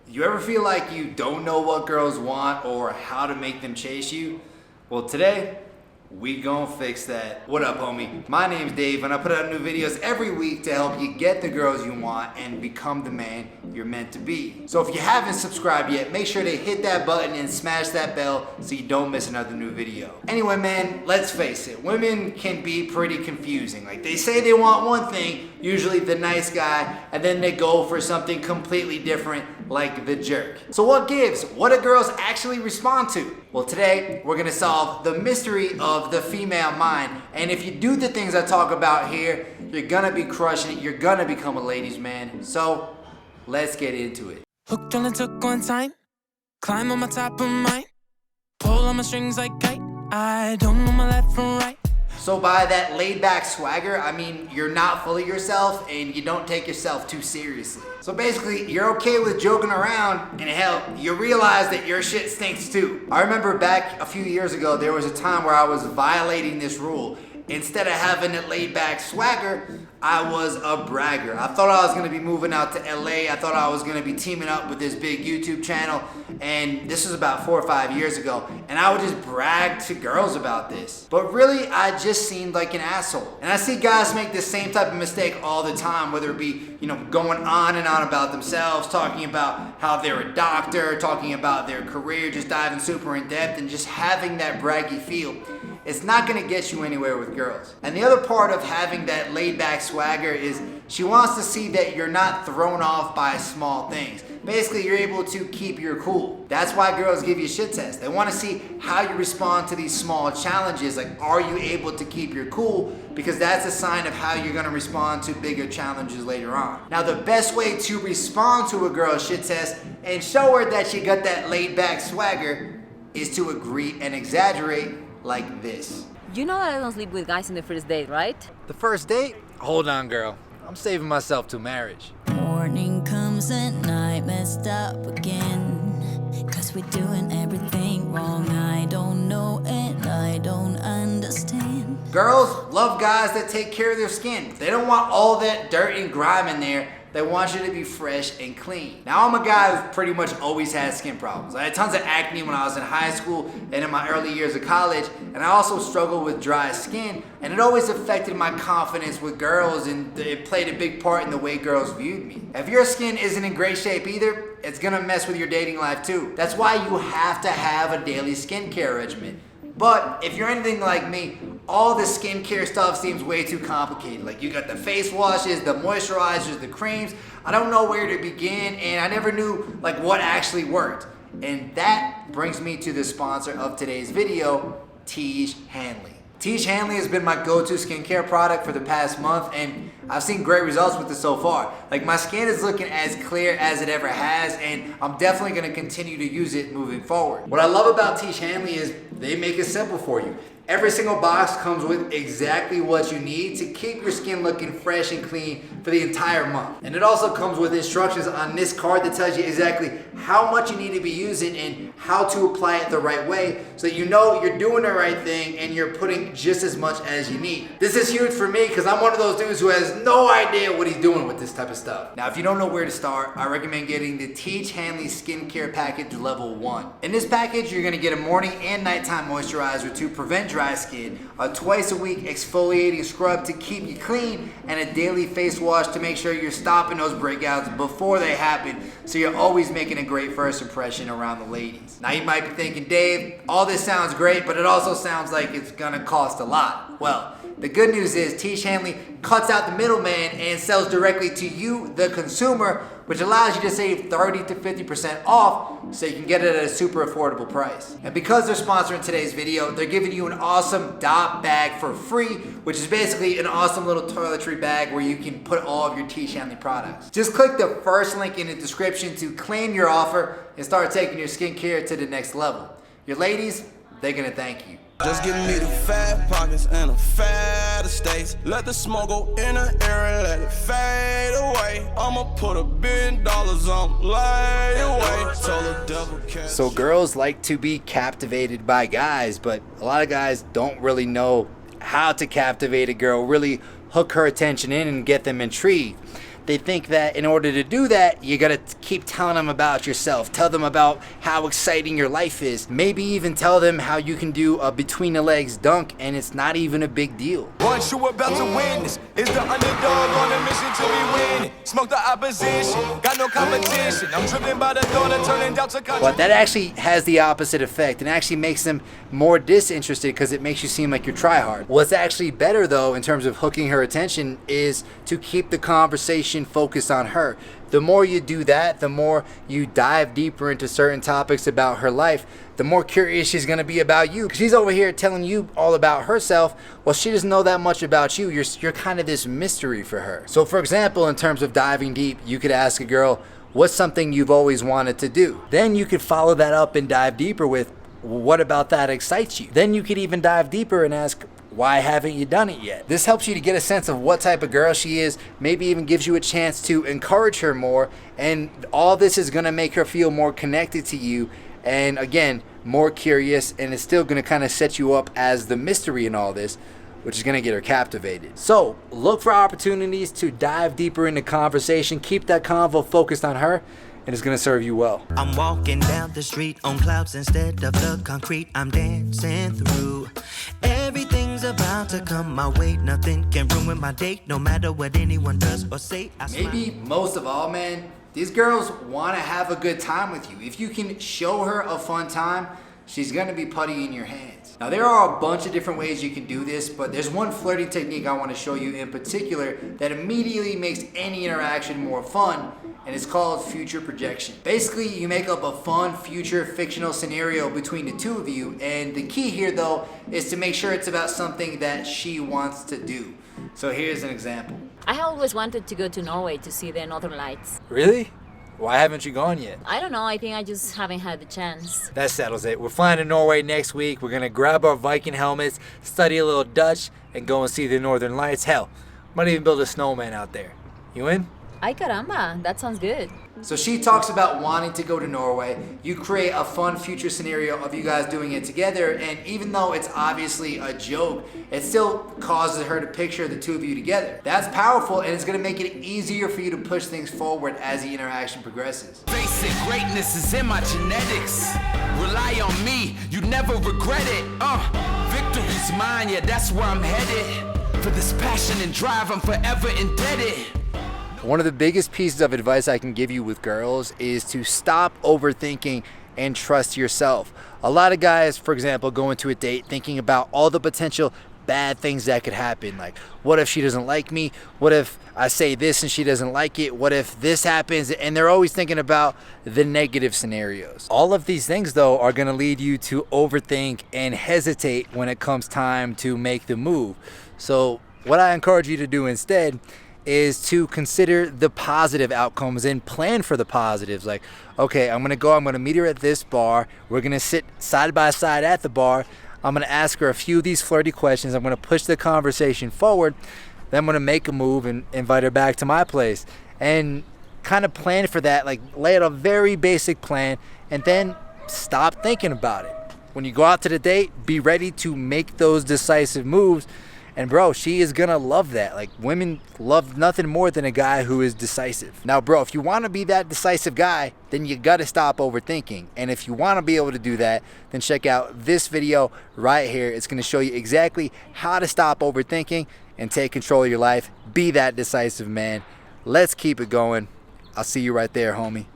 You ever feel like you don't know what girls want or how to make them chase you? Well, today, we gon' fix that. What up, homie? My name's Dave, and I put out new videos every week to help you get the girls you want and become the man you're meant to be. So if you haven't subscribed yet, make sure to hit that button and smash that bell so you don't miss another new video. Anyway, man, let's face it, women can be pretty confusing. Like, they say they want one thing, usually the nice guy, and then they go for something completely different, like the jerk. So what gives? What do girls actually respond to? Well, today we're gonna solve the mystery of the female mind. And if you do the things I talk about here, you're gonna be crushing it. You're gonna become a ladies' man. So let's get into it. Hooked on the took one time, climb on my top of mine, pull on my strings like kite. I don't know my left from right. So by that laid-back swagger, I mean you're not full of yourself and you don't take yourself too seriously. So basically, you're okay with joking around, and hell, you realize that your shit stinks too. I remember back a few years ago, there was a time where I was violating this rule. Instead of having a laid-back swagger, I was a bragger. I thought I was gonna be moving out to LA. I thought I was gonna be teaming up with this big YouTube channel. And this was about 4 or 5 years ago. And I would just brag to girls about this. But really, I just seemed like an asshole. And I see guys make the same type of mistake all the time, whether it be, going on and on about themselves, talking about how they're a doctor, talking about their career, just diving super in depth and just having that braggy feel. It's not gonna get you anywhere with girls. And the other part of having that laid-back swagger is she wants to see that you're not thrown off by small things. Basically, you're able to keep your cool. That's why girls give you shit tests. They wanna see how you respond to these small challenges. Like, are you able to keep your cool? Because that's a sign of how you're gonna respond to bigger challenges later on. Now, the best way to respond to a girl's shit test and show her that you got that laid-back swagger is to agree and exaggerate like this. You know that I don't sleep with guys in the first date, right? The first date? Hold on, girl. I'm saving myself till marriage. Morning comes and night messed up again. 'Cause we're doing everything wrong. I don't know and I don't understand. Girls love guys that take care of their skin. They don't want all that dirt and grime in there. They want you to be fresh and clean. Now, I'm a guy who pretty much always had skin problems. I had tons of acne when I was in high school and in my early years of college, and I also struggled with dry skin, and it always affected my confidence with girls, and it played a big part in the way girls viewed me. If your skin isn't in great shape either, it's gonna mess with your dating life too. That's why you have to have a daily skincare regimen. But if you're anything like me, all the skincare stuff seems way too complicated. Like, you got the face washes, the moisturizers, the creams. I don't know where to begin, and I never knew like what actually worked. And that brings me to the sponsor of today's video, Tiege Hanley. Tiege Hanley has been my go-to skincare product for the past month, and I've seen great results with it so far. Like, my skin is looking as clear as it ever has, and I'm definitely gonna continue to use it moving forward. What I love about Tiege Hanley is they make it simple for you. Every single box comes with exactly what you need to keep your skin looking fresh and clean for the entire month. And it also comes with instructions on this card that tells you exactly how much you need to be using and how to apply it the right way, so that you know you're doing the right thing and you're putting just as much as you need. This is huge for me because I'm one of those dudes who has no idea what he's doing with this type of stuff. Now, if you don't know where to start, I recommend getting the Tiege Hanley Skincare Package Level 1. In this package, you're gonna get a morning and nighttime moisturizer to prevent dry skin, a twice a week exfoliating scrub to keep you clean, and a daily face wash to make sure you're stopping those breakouts before they happen, so you're always making a great first impression around the ladies. Now, you might be thinking, Dave, all this sounds great, but it also sounds like it's gonna cost a lot. Well, the good news is Tiege Hanley cuts out the middleman and sells directly to you, the consumer, which allows you to save 30 to 50% off, so you can get it at a super affordable price. And because they're sponsoring today's video, they're giving you an awesome dot bag for free, which is basically an awesome little toiletry bag where you can put all of your Tiege Hanley products. Just click the first link in the description to claim your offer and start taking your skincare to the next level. Your ladies, they're gonna thank you. Just give me the fat pockets and the fat estates. Let the smoke go in the air and let it fade away. I'ma put $1 billion on layaway. Tell the devil catch. So girls like to be captivated by guys, but a lot of guys don't really know how to captivate a girl, really hook her attention in and get them intrigued. they think that in order to do that, you gotta keep telling them about yourself. Tell them about how exciting your life is. Maybe even tell them how you can do a between the legs dunk and it's not even a big deal. Once you about to win this, is the underdog on a mission to be winning. Smoke the opposition, got no competition. I'm driven by the thought of turning down to country. But that actually has the opposite effect and actually makes them more disinterested because it makes you seem like you're try hard. What's actually better though in terms of hooking her attention is to keep the conversation focused on her. The more you do that, the more you dive deeper into certain topics about her life, the more curious she's gonna be about you. She's over here telling you all about herself. Well, she doesn't know that much about you. You're kind of this mystery for her. So for example, in terms of diving deep, you could ask a girl, what's something you've always wanted to do? Then you could follow that up and dive deeper with, what about that excites you? Then you could even dive deeper and ask, why haven't you done it yet? This helps you to get a sense of what type of girl she is, maybe even gives you a chance to encourage her more, and all this is gonna make her feel more connected to you, and again, more curious, and it's still gonna kind of set you up as the mystery in all this, which is gonna get her captivated. So look for opportunities to dive deeper into conversation, keep that convo focused on her, and it's gonna serve you well. I'm walking down the street on clouds instead of the concrete I'm dancing through. Everything's about to come my way. Nothing can ruin my day, no matter what anyone does or say. Maybe most of all, man, these girls wanna have a good time with you. If you can show her a fun time, she's gonna be putty in your hands. Now there are a bunch of different ways you can do this, but there's one flirting technique I wanna show you in particular that immediately makes any interaction more fun, and it's called future projection. Basically, you make up a fun future fictional scenario between the two of you, and the key here though is to make sure it's about something that she wants to do. So here's an example. I have always wanted to go to Norway to see the Northern Lights. Really? Why haven't you gone yet? I don't know, I think I just haven't had the chance. That settles it. We're flying to Norway next week. We're gonna grab our Viking helmets, study a little Dutch, and go and see the Northern Lights. Hell, might even build a snowman out there. You in? Ay caramba, that sounds good. So she talks about wanting to go to Norway. You create a fun future scenario of you guys doing it together, and even though it's obviously a joke, it still causes her to picture the two of you together. That's powerful, and it's gonna make it easier for you to push things forward as the interaction progresses. Basic greatness is in my genetics. Rely on me, you never regret it. Victory's mine, yeah, that's where I'm headed. For this passion and drive, I'm forever indebted. One of the biggest pieces of advice I can give you with girls is to stop overthinking and trust yourself. A lot of guys, for example, go into a date thinking about all the potential bad things that could happen. Like, what if she doesn't like me? What if I say this and she doesn't like it? What if this happens? And they're always thinking about the negative scenarios. All of these things, though, are gonna lead you to overthink and hesitate when it comes time to make the move. So what I encourage you to do instead is to consider the positive outcomes and plan for the positives. Like, okay, I'm gonna meet her at this bar. We're gonna sit side by side at the bar. I'm gonna ask her a few of these flirty questions. I'm gonna push the conversation forward. Then I'm gonna make a move and invite her back to my place. And kind of plan for that, like lay out a very basic plan and then stop thinking about it. When you go out to the date, be ready to make those decisive moves. And bro, she is gonna love that. Like, women love nothing more than a guy who is decisive. Now bro, if you wanna be that decisive guy, then you gotta stop overthinking. And if you wanna be able to do that, then check out this video right here. It's gonna show you exactly how to stop overthinking and take control of your life. Be that decisive man. Let's keep it going. I'll see you right there, homie.